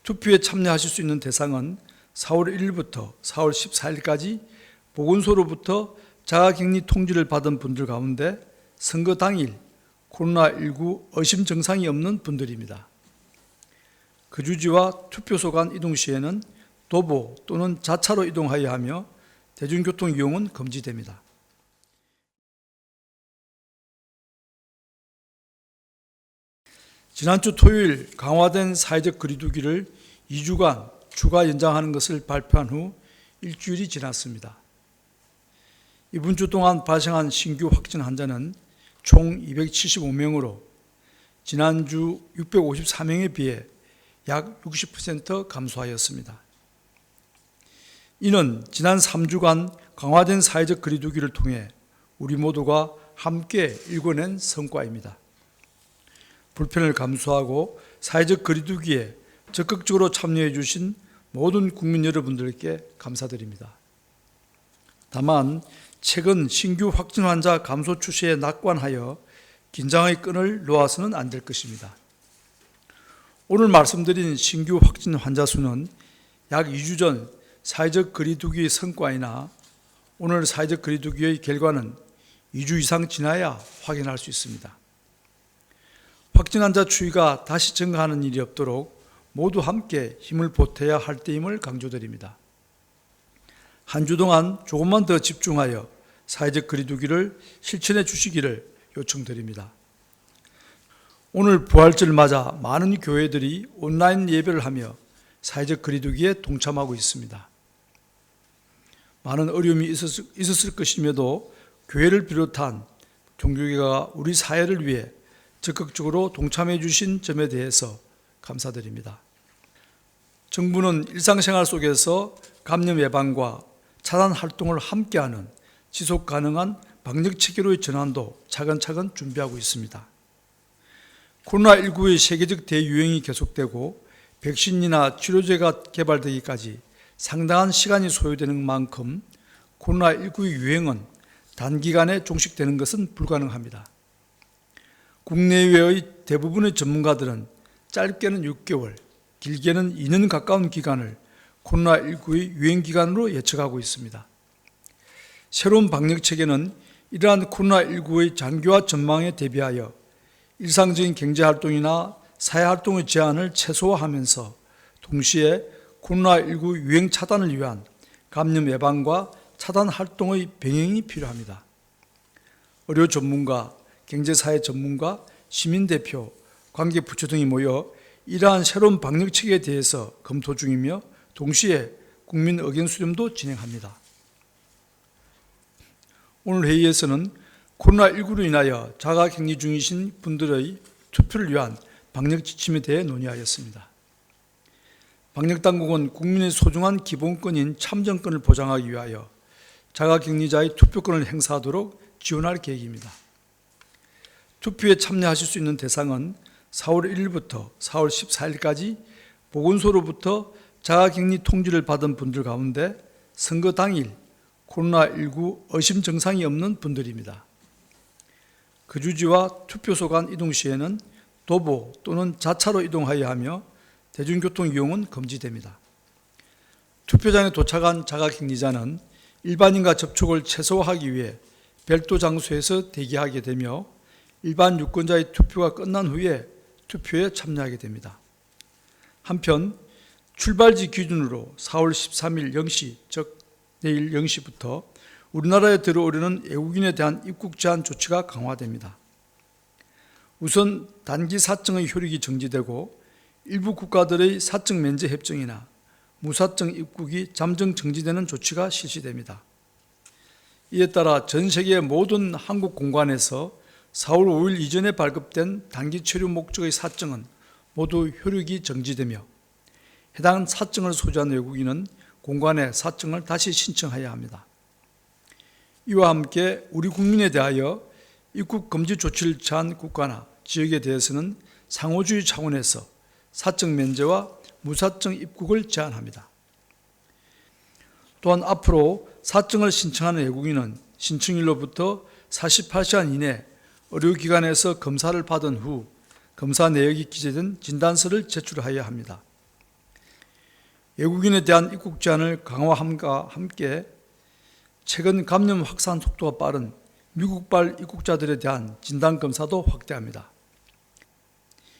투표에 참여하실 수 있는 대상은 4월 1일부터 4월 14일까지 보건소로부터 자가격리 통지를 받은 분들 가운데 선거 당일 코로나19 의심 증상이 없는 분들입니다. 거주지와 투표소 간 이동 시에는 도보 또는 자차로 이동하여야 하며 대중교통 이용은 금지됩니다. 지난주 토요일 강화된 사회적 거리두기를 2주간 추가 연장하는 것을 발표한 후 일주일이 지났습니다. 이번 주 동안 발생한 신규 확진 환자는 총 275명으로 지난주 654명에 비해 약 60% 감소하였습니다. 이는 지난 3주간 강화된 사회적 거리두기를 통해 우리 모두가 함께 일궈낸 성과입니다. 불편을 감수하고 사회적 거리두기에 적극적으로 참여해 주신 모든 국민 여러분들께 감사드립니다. 다만 최근 신규 확진 환자 감소 추세에 낙관하여 긴장의 끈을 놓아서는 안 될 것입니다. 오늘 말씀드린 신규 확진 환자 수는 약 2주 전 사회적 거리두기의 성과이나 오늘 사회적 거리두기의 결과는 2주 이상 지나야 확인할 수 있습니다. 확진 환자 추이가 다시 증가하는 일이 없도록 모두 함께 힘을 보태야 할 때임을 강조드립니다. 한 주 동안 조금만 더 집중하여 사회적 거리두기를 실천해 주시기를 요청드립니다. 오늘 부활절을 맞아 많은 교회들이 온라인 예배를 하며 사회적 거리두기에 동참하고 있습니다. 많은 어려움이 있었을 것임에도 교회를 비롯한 종교계가 우리 사회를 위해 적극적으로 동참해 주신 점에 대해서 감사드립니다. 정부는 일상생활 속에서 감염 예방과 차단 활동을 함께하는 지속 가능한 방역 체계로의 전환도 차근차근 준비하고 있습니다. 코로나19의 세계적 대유행이 계속되고 백신이나 치료제가 개발되기까지 상당한 시간이 소요되는 만큼 코로나19의 유행은 단기간에 종식되는 것은 불가능합니다. 국내외의 대부분의 전문가들은 짧게는 6개월, 길게는 2년 가까운 기간을 코로나19의 유행 기간으로 예측하고 있습니다. 새로운 방역 체계는 이러한 코로나19의 장기화 전망에 대비하여 일상적인 경제활동이나 사회활동의 제한을 최소화하면서 동시에 코로나19 유행 차단을 위한 감염 예방과 차단 활동의 병행이 필요합니다. 의료 전문가, 경제사회 전문가, 시민대표, 관계부처 등이 모여 이러한 새로운 방역 체계에 대해서 검토 중이며 동시에 국민 의견 수렴도 진행합니다. 오늘 회의에서는 코로나19로 인하여 자가격리 중이신 분들의 투표를 위한 방역 지침에 대해 논의하였습니다. 방역당국은 국민의 소중한 기본권인 참정권을 보장하기 위하여 자가격리자의 투표권을 행사하도록 지원할 계획입니다. 투표에 참여하실 수 있는 대상은 4월 1일부터 4월 14일까지 보건소로부터 자가격리 통지를 받은 분들 가운데 선거 당일 코로나19 의심 증상이 없는 분들입니다. 거주지와 투표소 간 이동 시에는 도보 또는 자차로 이동하여야 하며 대중교통 이용은 금지됩니다. 투표장에 도착한 자가격리자는 일반인과 접촉을 최소화하기 위해 별도 장소에서 대기하게 되며 일반 유권자의 투표가 끝난 후에 투표에 참여하게 됩니다. 한편 출발지 기준으로 4월 13일 0시, 즉 내일 0시부터 우리나라에 들어오려는 외국인에 대한 입국 제한 조치가 강화됩니다. 우선 단기 사증의 효력이 정지되고 일부 국가들의 사증 면제 협정이나 무사증 입국이 잠정 정지되는 조치가 실시됩니다. 이에 따라 전 세계 모든 한국 공관에서 4월 5일 이전에 발급된 단기 체류 목적의 사증은 모두 효력이 정지되며 해당 사증을 소지한 외국인은 공관에 사증을 다시 신청해야 합니다. 이와 함께 우리 국민에 대하여 입국 금지 조치를 취한 국가나 지역에 대해서는 상호주의 차원에서 사증 면제와 무사증 입국을 제한합니다. 또한 앞으로 사증을 신청하는 외국인은 신청일로부터 48시간 이내 의료기관에서 검사를 받은 후 검사 내역이 기재된 진단서를 제출해야 합니다. 외국인에 대한 입국 제한을 강화함과 함께 최근 감염 확산 속도가 빠른 미국발 입국자들에 대한 진단검사도 확대합니다.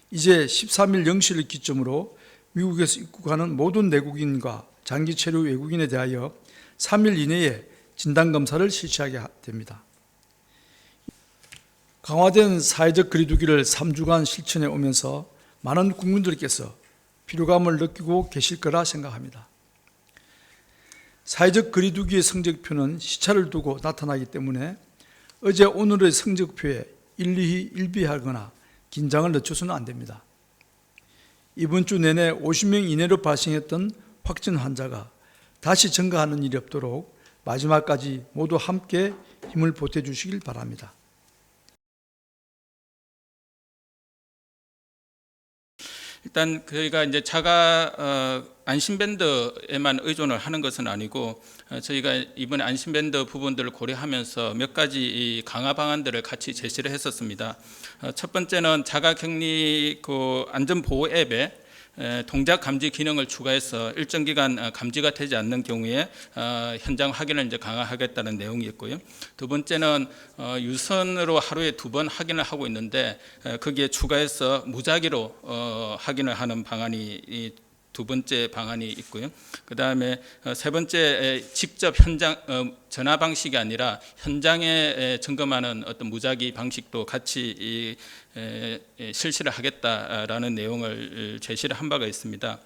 이제 13일 0시를 기점으로 미국에서 입국하는 모든 내국인과 장기 체류 외국인에 대하여 3일 이내에 진단검사를 실시하게 됩니다. 강화된 사회적 거리두기를 3주간 실천해 오면서 많은 국민들께서 피로감을 느끼고 계실 거라 생각합니다. 사회적 거리두기의 성적표는 시차를 두고 나타나기 때문에 어제 오늘의 성적표에 일비하거나 긴장을 늦춰서는 안 됩니다. 이번 주 내내 50명 이내로 발생했던 확진 환자가 다시 증가하는 일이 없도록 마지막까지 모두 함께 힘을 보태주시길 바랍니다. 일단 저희가 이제 자가 안심밴드에만 의존을 하는 것은 아니고 저희가 이번에 안심밴드 부분들을 고려하면서 몇 가지 이 강화 방안들을 같이 제시를 했었습니다. 첫 번째는 자가격리 그 안전보호 앱에 동작 감지 기능을 추가해서 일정 기간 감지가 되지 않는 경우에 현장 확인을 이제 강화하겠다는 내용이었고요. 두 번째는 유선으로 하루에 2번 확인을 하고 있는데 거기에 추가해서 무작위로 확인을 하는 방안이 두 번째 방안이 있고요. 그 다음에 세 번째 직접 현장 전화 방식이 아니라 현장에 점검하는 어떤 무작위 방식도 같이 실시를 하겠다라는 내용을 제시를 한 바가 있습니다.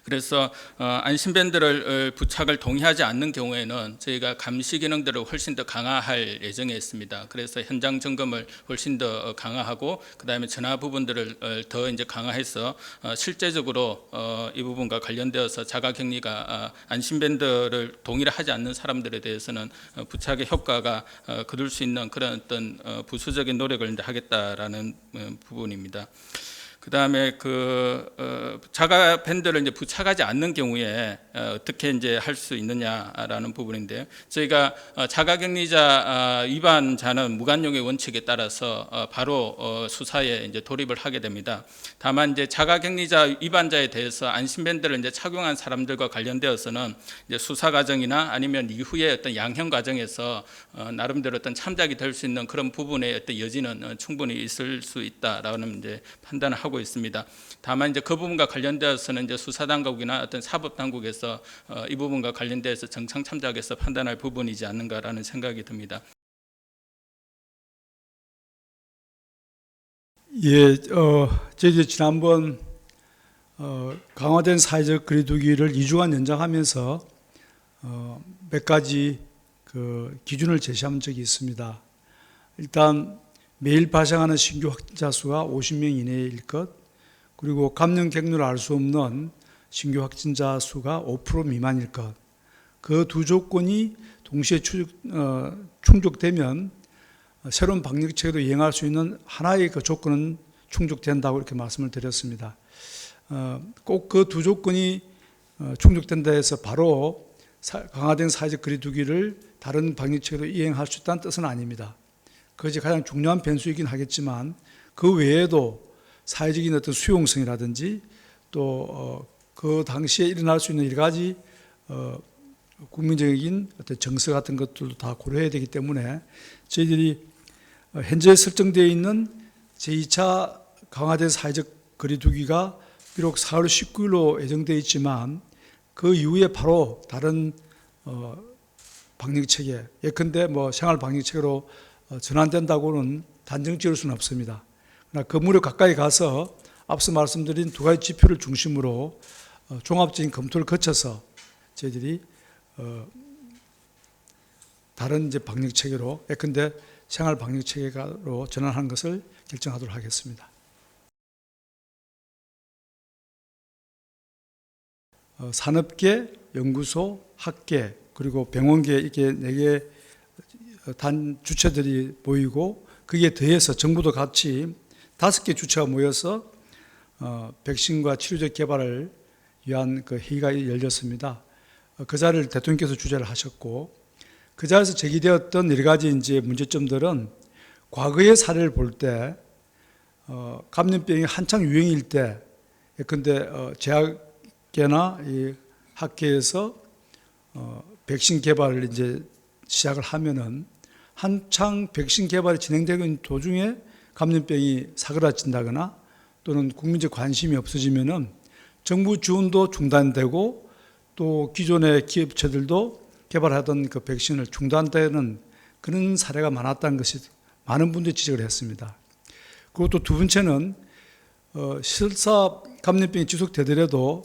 그래서 안심밴드를 부착을 동의하지 않는 경우에는 저희가 감시 기능들을 훨씬 더 강화할 예정에 있습니다. 그래서 현장 점검을 훨씬 더 강화하고 그다음에 전화 부분들을 더 이제 강화해서 실제적으로 이 부분과 관련되어서 자가격리가 안심밴드를 동의를 하지 않는 사람들에 대해서는 부착의 효과가 거둘 수 있는 그런 어떤 부수적인 노력을 이제 하겠다라는 부분입니다. 그 다음에 자가 밴드를 이제 부착하지 않는 경우에 어떻게 이제 할 수 있느냐라는 부분인데요. 저희가 자가격리자 위반자는 무관용의 원칙에 따라서 바로 수사에 이제 돌입을 하게 됩니다. 다만 이제 자가격리자 위반자에 대해서 안심밴드를 이제 착용한 사람들과 관련되어서는 이제 수사 과정이나 아니면 이후에 어떤 양형 과정에서 나름대로 어떤 참작이 될 수 있는 그런 부분의 어떤 여지는 충분히 있을 수 있다라는 이제 판단을 하고 있습니다. 다만 이제 그 부분과 관련되어서는 이제 수사 당국이나 어떤 사법 당국에서 이 부분과 관련돼서 정상 참작해서 판단할 부분이지 않는가라는 생각이 듭니다. 예, 저희 지난번 강화된 사회적 거리두기를 2주간 연장하면서 몇 가지 기준을 제시한 적이 있습니다. 일단 매일 발생하는 신규 확진자 수가 50명 이내일 것, 그리고 감염 경로를 알 수 없는 신규 확진자 수가 5% 미만일 것, 그 두 조건이 동시에 충족되면 새로운 방역체계도 이행할 수 있는 하나의 그 조건은 충족된다고 이렇게 말씀을 드렸습니다. 꼭 그 두 조건이 충족된다 해서 바로 강화된 사회적 거리두기를 다른 방역체계도 이행할 수 있다는 뜻은 아닙니다. 그것이 가장 중요한 변수이긴 하겠지만 그 외에도 사회적인 어떤 수용성이라든지 또 그 당시에 일어날 수 있는 여러 가지 국민적인 어떤 정서 같은 것들도 다 고려해야 되기 때문에 저희들이 현재 설정되어 있는 제2차 강화된 사회적 거리두기가 비록 4월 19일로 예정되어 있지만 그 이후에 바로 다른 방역체계, 예컨대 생활 방역체계로 전환된다고는 단정 지을 수는 없습니다. 그러나 건물에 가까이 가서 앞서 말씀드린 두 가지 지표를 중심으로 종합적인 검토를 거쳐서 저희들이 다른 이제 방역 체계로, 예컨대 생활 방역 체계로 전환하는 것을 결정하도록 하겠습니다. 산업계, 연구소, 학계, 그리고 병원계 이렇게 4개 단 주체들이 모이고 거기에 더해서 정부도 같이 5개 주체가 모여서 백신과 치료제 개발을 위한 그 회의가 열렸습니다. 그 자리를 대통령께서 주재를 하셨고 그 자리에서 제기되었던 여러 가지 이제 문제점들은 과거의 사례를 볼 때 감염병이 한창 유행일 때 예컨대 학계나 이 학계에서 백신 개발을 이제 시작을 하면은 한창 백신 개발이 진행되고 있는 도중에 감염병이 사그라진다거나 또는 국민적 관심이 없어지면은 정부 지원도 중단되고 또 기존의 기업체들도 개발하던 그 백신을 중단되는 그런 사례가 많았다는 것이 많은 분들이 지적을 했습니다. 그리고 또 두 번째는 설사 감염병이 지속되더라도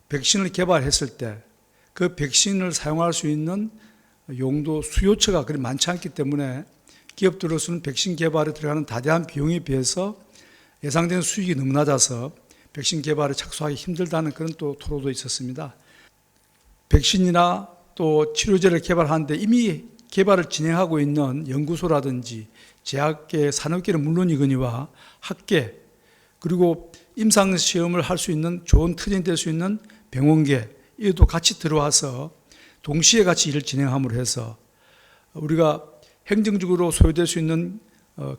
백신을 개발했을 때 그 백신을 사용할 수 있는 용도 수요처가 그리 많지 않기 때문에 기업들로서는 백신 개발에 들어가는 다대한 비용에 비해서 예상되는 수익이 너무 낮아서 백신 개발에 착수하기 힘들다는 그런 또 토로도 있었습니다. 백신이나 또 치료제를 개발하는데 이미 개발을 진행하고 있는 연구소라든지 제약계, 산업계는 물론이거니와 학계 그리고 임상시험을 할 수 있는 좋은 터전이 될 수 있는 병원계 이것도 같이 들어와서 동시에 같이 일을 진행함으로 해서 우리가 행정적으로 소요될 수 있는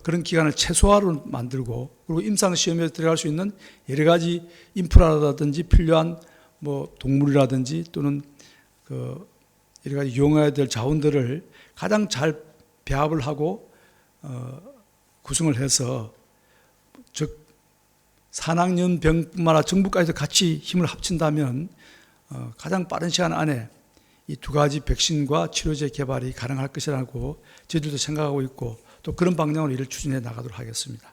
그런 기간을 최소화로 만들고 그리고 임상시험에 들어갈 수 있는 여러 가지 인프라라든지 필요한 뭐 동물이라든지 또는 그 여러 가지 이용해야 될 자원들을 가장 잘 배합을 하고 구성을 해서 즉 산학연병뿐만 아니라 정부까지도 같이 힘을 합친다면 가장 빠른 시간 안에 이 두 가지 백신과 치료제 개발이 가능할 것이라고 저희들도 생각하고 있고 또 그런 방향으로 일을 추진해 나가도록 하겠습니다.